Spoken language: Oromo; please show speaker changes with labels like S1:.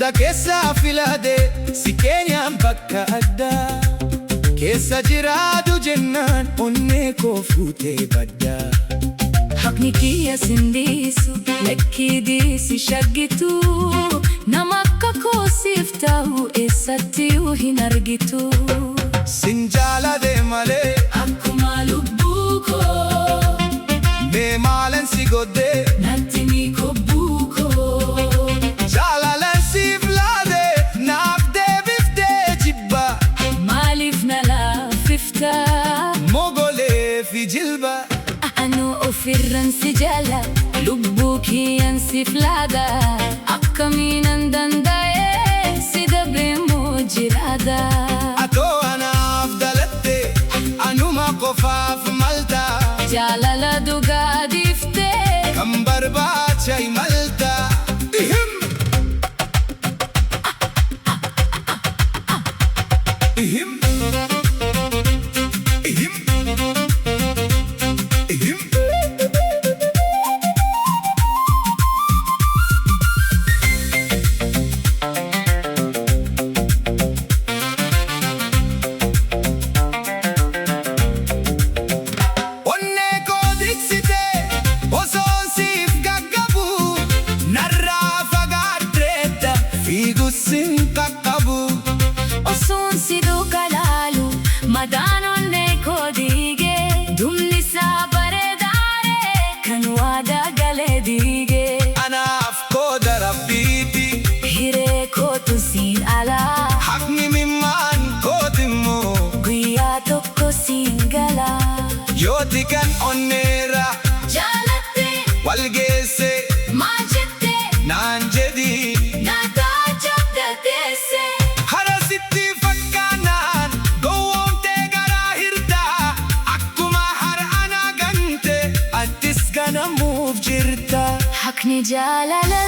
S1: hunda keessa filade si keenyaan bakka addaa keessa jiraatu jennaan onnee koo fuutee baddaa.
S2: Haqni kiyya sindiisu lakkii diisi shaggitu nama akka koo siif ta'u eessattiyyuu hin argitu.
S1: Sin jaalate malee
S2: akkuma lubbuu koo
S1: mee maalan si godhee
S2: natti ni kobbuu koo.
S1: jaalalan siif laade naaf deebiftee jibba
S2: Maaliif na laaffifta
S1: mogolee fi jilba.
S2: anu ofirran si jaala lubbuu kiyyan siif laada akkamiinan danda'e si dabreemmoo jiraada.
S1: Atoo anaaf dalatte anuma qofaaf malta
S2: Jaalala dhugaa dhiiftee
S1: kan barbaacha imalta. Ihim ihim ihim ihim. Onnee koo diksitee osoon siif gaggabu narraa fagaaddeetta fiigus sin qaqqabu.
S2: osoon si dhuga laalu madaan onnee koo diigee dumnisaa bareedaare kan waadaa galee diigee.
S1: Anaaf kooda rabbiiti
S2: Hiree kootu siin alaa
S1: haqni mimmaan kootimmoo
S2: guyyaa tokko siin galaa.
S1: yooti kan onneera
S2: Jaalattee
S1: wal geesse
S2: maal jettee
S1: naan jedhi.
S2: naataa jabdateesse.
S1: Hara sitti fakkaanaan gowwoomtee garaa hirtaa akkuma hara anaa gante attis ganamuuf jirta.
S2: Haqni jaalala